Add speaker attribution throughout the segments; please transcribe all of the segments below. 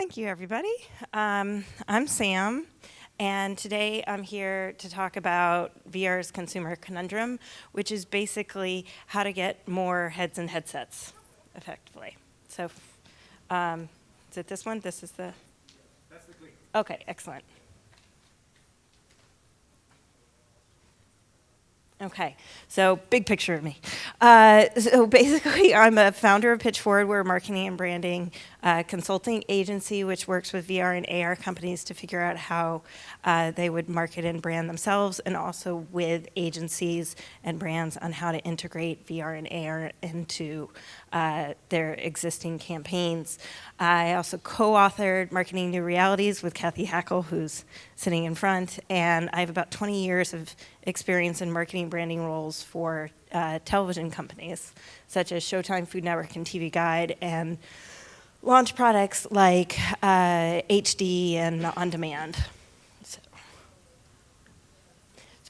Speaker 1: Thank you, everybody. I'm Sam, and today I'm here to talk about VR's consumer conundrum, which is basically how to get more heads and headsets effectively. So, is it this one? This is the...
Speaker 2: That's the click.
Speaker 1: Okay, excellent. Okay, so big picture of me. So basically, I'm a founder of PitchFWD. We're a marketing and branding consulting agency which works with VR and AR companies to figure out how they would market and brand themselves, and also with agencies and brands on how to integrate VR and AR into their existing campaigns. I also co-authored Marketing New Realities with Kathy Hackle, who's sitting in front, and I have about 20 years of experience in marketing branding roles for television companies, such as Showtime, Food Network, and TV Guide, and launch products like HD and On Demand. So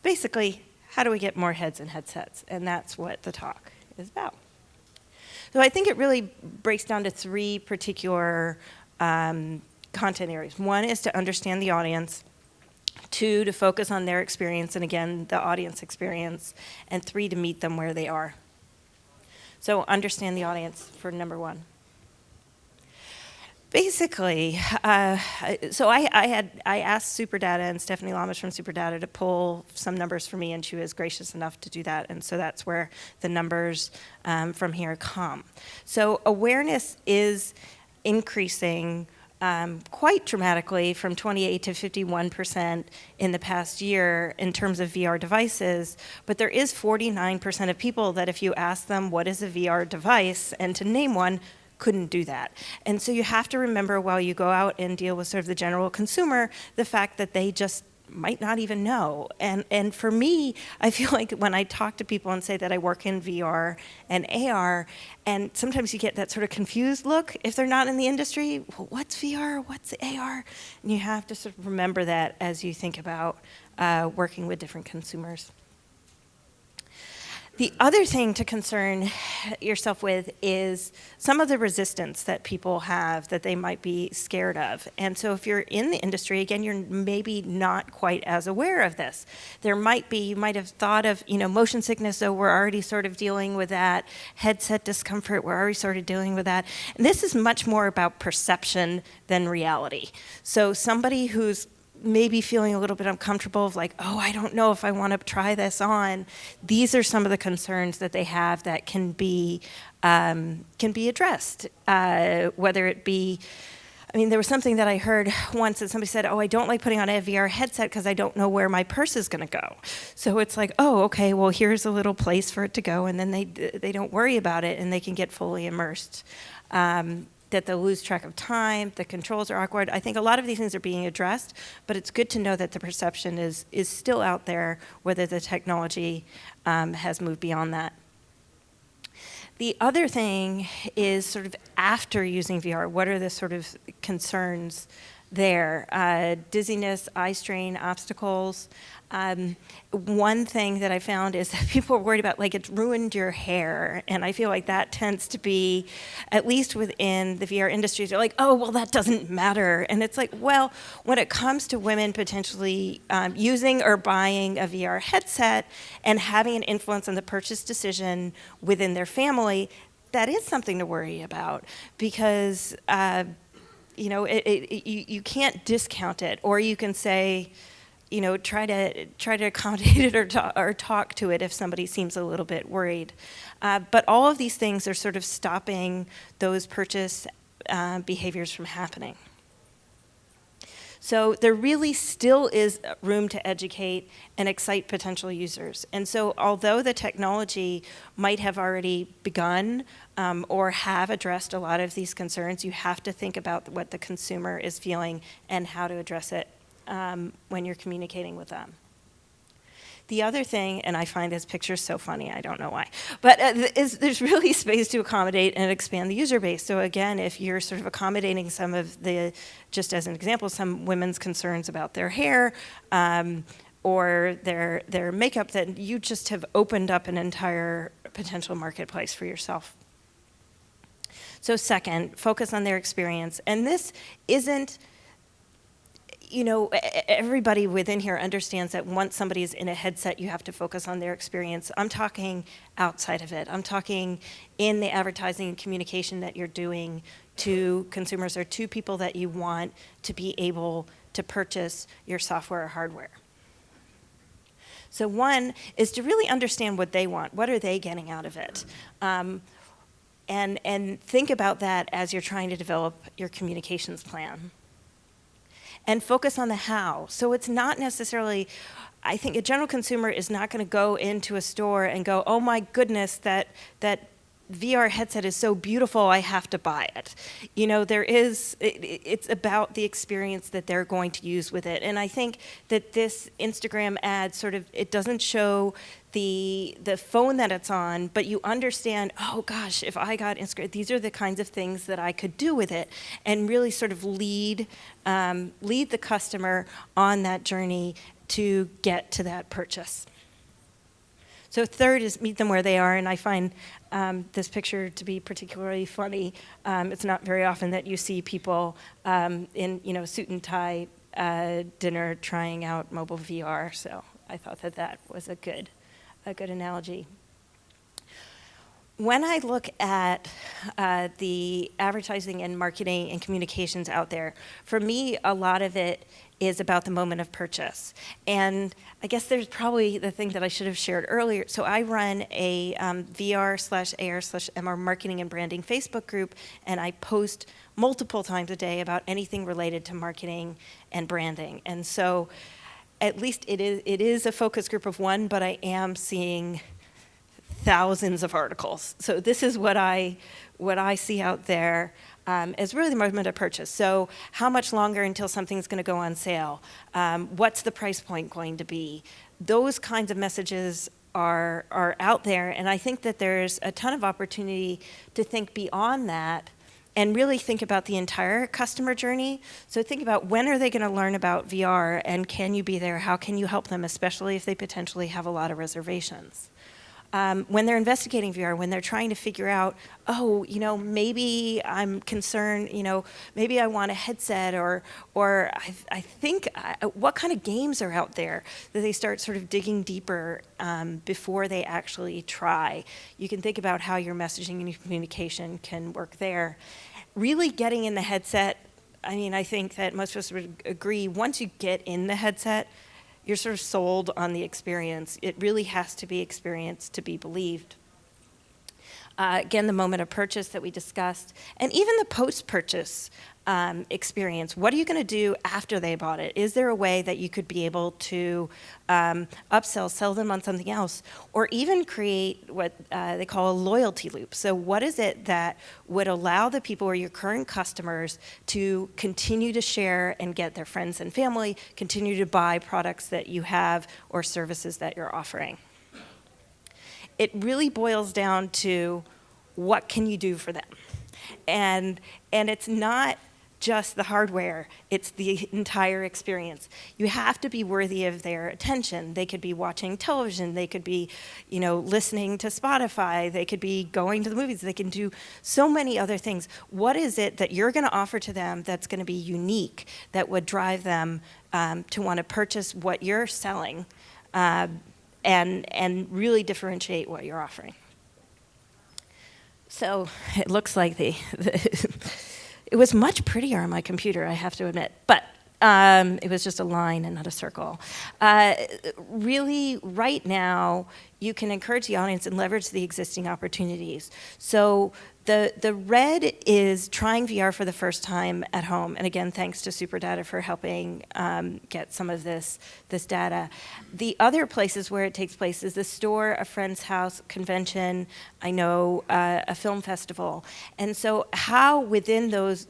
Speaker 1: basically, how do we get more heads and headsets? And that's what the talk is about. So I think it really breaks down to three particular content areas. One is to understand the audience. Two, to focus on their experience, and again, the audience experience. And three, to meet them where they are. So understand the audience for number one. Basically, so I asked SuperData and Stephanie Lamas from SuperData to pull some numbers for me, and she was gracious enough to do that. And so that's where the numbers from here come. So awareness is increasing quite dramatically from 28 to 51% in the past year in terms of VR devices, but there is 49% of people that if you ask them what is a VR device and to name one, couldn't do that. And so you have to remember while you go out and deal with sort of the general consumer, the fact that they just might not even know. And for me, I feel like when I talk to people and say that I work in VR and AR, and sometimes you get that sort of confused look if they're not in the industry. Well, what's VR? What's AR? And you have to sort of remember that as you think about working with different consumers. The other thing to concern yourself with is some of the resistance that people have that they might be scared of. And so if you're in the industry, again, you're maybe not quite as aware of this. There might be, you might have thought of, motion sickness, so we're already sort of dealing with that. Headset discomfort, we're already sort of dealing with that. And this is much more about perception than reality. So somebody who's maybe feeling a little bit uncomfortable of like, oh, I don't know if I want to try this on. These are some of the concerns that they have that can be addressed, whether it be, there was something that I heard once that somebody said, oh, I don't like putting on a VR headset because I don't know where my purse is going to go. So it's like, oh, okay, well, here's a little place for it to go, and then they don't worry about it, and they can get fully immersed. That they'll lose track of time, the controls are awkward. I think a lot of these things are being addressed, but it's good to know that the perception is still out there, whether the technology has moved beyond that. The other thing is sort of after using VR, what are the sort of concerns there? Dizziness, eye strain, obstacles. One thing that I found is that people are worried about, like, it's ruined your hair. And I feel like that tends to be, at least within the VR industry, they're like, oh, well, that doesn't matter. And it's like, well, when it comes to women potentially using or buying a VR headset and having an influence on the purchase decision within their family, that is something to worry about, because you can't discount it, or you can say, try to accommodate it or talk to it if somebody seems a little bit worried. But all of these things are sort of stopping those purchase behaviors from happening. So there really still is room to educate and excite potential users. And so although the technology might have already begun or have addressed a lot of these concerns, you have to think about what the consumer is feeling and how to address it when you're communicating with them. The other thing, and I find this picture so funny, I don't know why, but there's really space to accommodate and expand the user base. So again, if you're sort of accommodating some of the, just as an example, some women's concerns about their hair or their makeup, then you just have opened up an entire potential marketplace for yourself. So second, focus on their experience. And this isn't, everybody within here understands that once somebody's in a headset, you have to focus on their experience. I'm talking outside of it. I'm talking in the advertising and communication that you're doing to consumers or to people that you want to be able to purchase your software or hardware. So one is to really understand what they want. What are they getting out of it? And think about that as you're trying to develop your communications plan. And focus on the how. So it's not necessarily, I think a general consumer is not going to go into a store and go, oh my goodness, that VR headset is so beautiful, I have to buy it. It's about the experience that they're going to use with it. And I think that this Instagram ad it doesn't show the phone that it's on, but you understand, oh gosh, if I got Instagram, these are the kinds of things that I could do with it, and really lead the customer on that journey to get to that purchase. So third is meet them where they are, and I find this picture to be particularly funny. It's not very often that you see people in suit and tie dinner trying out mobile VR, so I thought that was a good analogy. When I look at the advertising and marketing and communications out there, for me, a lot of it is about the moment of purchase. And I guess there's probably the thing that I should have shared earlier. So I run a VR/AR/MR marketing and branding Facebook group, and I post multiple times a day about anything related to marketing and branding. And so at least it is a focus group of one, but I am seeing thousands of articles. So this is what I see out there as really the moment of purchase. So how much longer until something's going to go on sale? What's the price point going to be? Those kinds of messages are out there, and I think that there's a ton of opportunity to think beyond that and really think about the entire customer journey. So think about, when are they going to learn about VR, and can you be there? How can you help them, especially if they potentially have a lot of reservations? When they're investigating VR, when they're trying to figure out, maybe I'm concerned, maybe I want a headset, or I think, what kind of games are out there, that they start digging deeper before they actually try. You can think about how your messaging and your communication can work there. Really getting in the headset, I think that most of us would agree, once you get in the headset, you're sold on the experience. It really has to be experienced to be believed. Again, the moment of purchase that we discussed, and even the post-purchase experience. What are you going to do after they bought it? Is there a way that you could be able to upsell, sell them on something else, or even create what they call a loyalty loop? So what is it that would allow the people or your current customers to continue to share and get their friends and family, continue to buy products that you have or services that you're offering? It really boils down to, what can you do for them? And it's not just the hardware, it's the entire experience. You have to be worthy of their attention. They could be watching television, they could be, listening to Spotify, they could be going to the movies, they can do so many other things. What is it that you're going to offer to them that's going to be unique, that would drive them to want to purchase what you're selling, and really differentiate what you're offering? So it looks like it was much prettier on my computer, I have to admit, but it was just a line and not a circle. Really, right now, you can encourage the audience and leverage the existing opportunities. So the red is trying VR for the first time at home, and again, thanks to SuperData for helping get some of this data. The other places where it takes place is the store, a friend's house, convention, I know, a film festival. And so how within those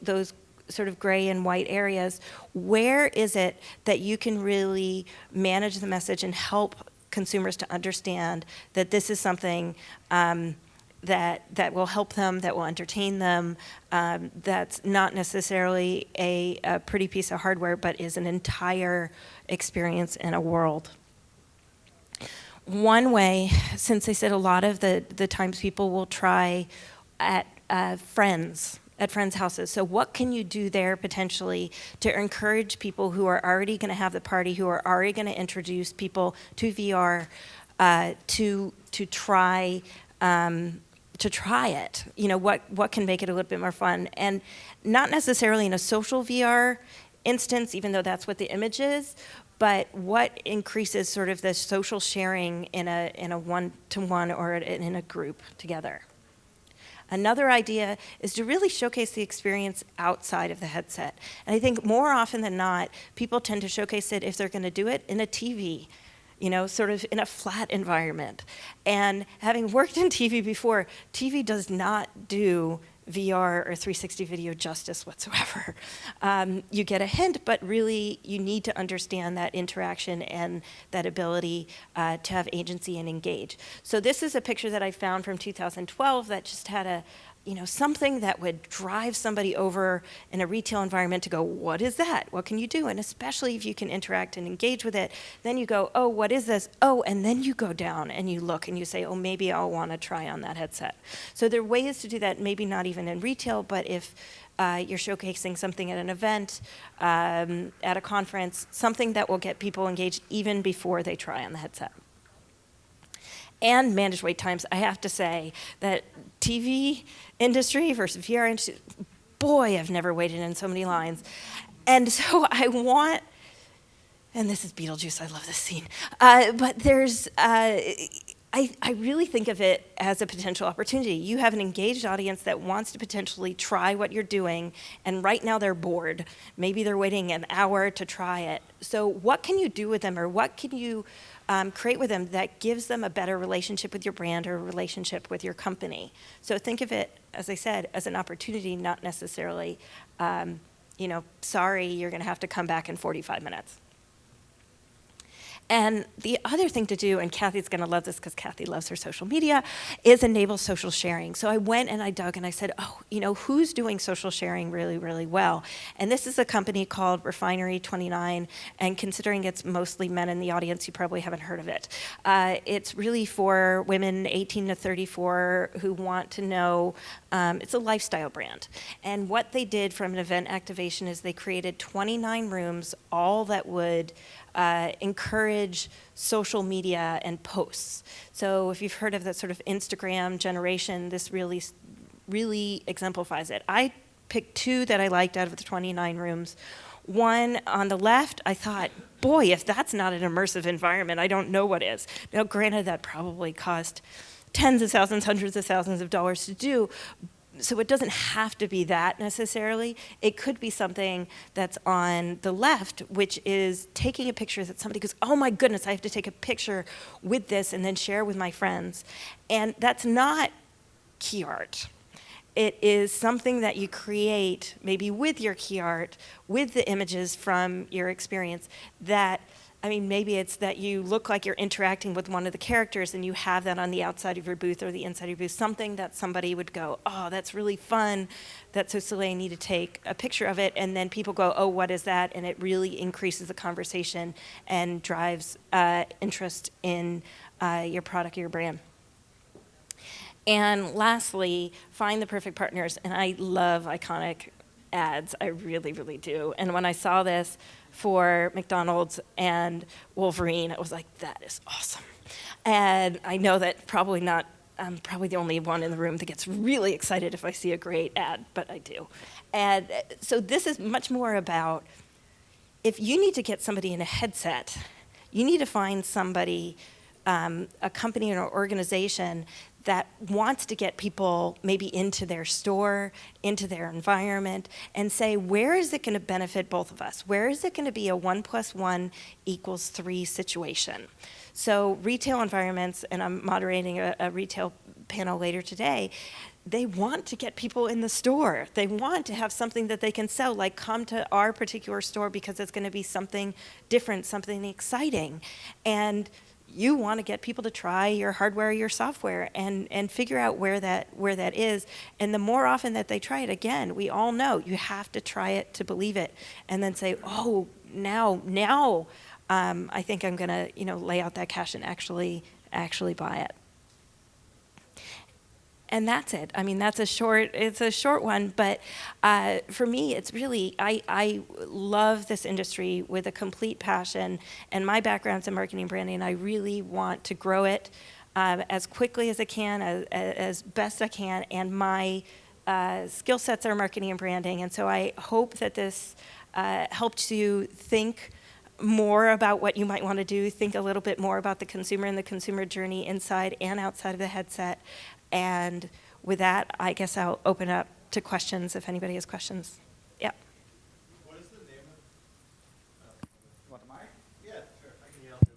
Speaker 1: gray and white areas, where is it that you can really manage the message and help consumers to understand that this is something that will help them, that will entertain them, that's not necessarily a pretty piece of hardware, but is an entire experience in a world. One way, since I said a lot of the times people will try at friends, at friends' houses. So what can you do there potentially to encourage people who are already going to have the party, who are already going to introduce people to VR, to try it? You know, what can make it a little bit more fun? And not necessarily in a social VR instance, even though that's what the image is, but what increases sort of the social sharing in a one-to-one or in a group together. Another idea is to really showcase the experience outside of the headset. And I think more often than not, people tend to showcase it, if they're going to do it, in a TV, you know, sort of in a flat environment. And having worked in TV before, TV does not do VR or 360 video justice whatsoever. You get a hint, but really you need to understand that interaction and that ability to have agency and engage. So this is a picture that I found from 2012 that just had something that would drive somebody over in a retail environment to go, what is that? What can you do? And especially if you can interact and engage with it, then you go, oh, what is this? Oh, and then you go down and you look and you say, oh, maybe I'll want to try on that headset. So there are ways to do that, maybe not even in retail, but if you're showcasing something at an event, at a conference, something that will get people engaged even before they try on the headset. And managed wait times. I have to say that TV industry versus VR industry, boy, I've never waited in so many lines. And so I want, and this is Beetlejuice, I love this scene, but there's, I really think of it as a potential opportunity. You have an engaged audience that wants to potentially try what you're doing, and right now they're bored. Maybe they're waiting an hour to try it. So what can you do with them, or what can you create with them that gives them a better relationship with your brand or a relationship with your company? So think of it, as I said, as an opportunity, not necessarily, sorry, you're going to have to come back in 45 minutes. And the other thing to do, and Kathy's going to love this because Kathy loves her social media, is enable social sharing. So I went and I dug and I said, who's doing social sharing really, really well? And this is a company called Refinery29, and considering it's mostly men in the audience, you probably haven't heard of it. It's really for women 18 to 34 who want to know, it's a lifestyle brand. And what they did from an event activation is they created 29 rooms, all that would encourage social media and posts. So if you've heard of that sort of Instagram generation, this really exemplifies it. I picked two that I liked out of the 29 rooms. One on the left, I thought, boy, if that's not an immersive environment, I don't know what is. Now, granted, that probably cost tens of thousands, hundreds of thousands of dollars to do, so it doesn't have to be that necessarily. It could be something that's on the left, which is taking a picture that somebody goes, oh my goodness, I have to take a picture with this and then share with my friends. And that's not key art. It is something that you create maybe with your key art, with the images from your experience that, maybe it's that you look like you're interacting with one of the characters and you have that on the outside of your booth or the inside of your booth, something that somebody would go, oh, that's really fun, that's so silly, I need to take a picture of it, and then people go, oh, what is that? And it really increases the conversation and drives interest in your product or your brand. And lastly, find the perfect partners, and I love iconic ads, I really, really do. And when I saw this for McDonald's and Wolverine, I was like, that is awesome. And I know that I'm probably the only one in the room that gets really excited if I see a great ad, but I do. And so this is much more about, if you need to get somebody in a headset, you need to find somebody, a company or an organization that wants to get people maybe into their store, into their environment, and say, where is it going to benefit both of us? Where is it going to be a 1 + 1 = 3 situation? So retail environments, and I'm moderating a retail panel later today, they want to get people in the store. They want to have something that they can sell, like come to our particular store because it's going to be something different, something exciting. And you want to get people to try your hardware or your software and figure out where that is. And the more often that they try it, again, we all know you have to try it to believe it, and then say, oh, now I think I'm going to lay out that cash and actually buy it. And that's it. I mean, it's a short one, but for me, it's really, I love this industry with a complete passion, and my background's in marketing and branding. I really want to grow it as quickly as I can, as best I can, and my skill sets are marketing and branding, and so I hope that this helped you think more about what you might want to do, think a little bit more about the consumer and the consumer journey inside and outside of the headset. And with that, I guess I'll open up to questions if anybody has questions. Yeah.
Speaker 2: What is the name of?
Speaker 3: Want the mic?
Speaker 2: Yeah, sure. I can yell too.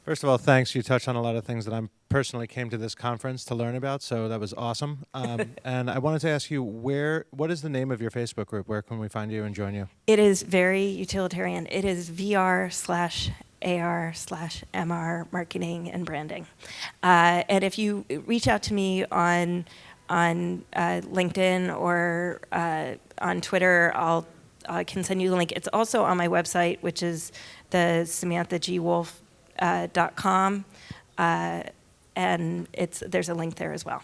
Speaker 3: First of all, thanks. You touched on a lot of things that I personally came to this conference to learn about, so that was awesome. And I wanted to ask you, what is the name of your Facebook group? Where can we find you and join you?
Speaker 1: It is very utilitarian. It is VR/AR/MR marketing and branding. And if you reach out to me on LinkedIn or on Twitter, I can send you the link. It's also on my website, which is the SamanthaGWolfe.com, and there's a link there as well.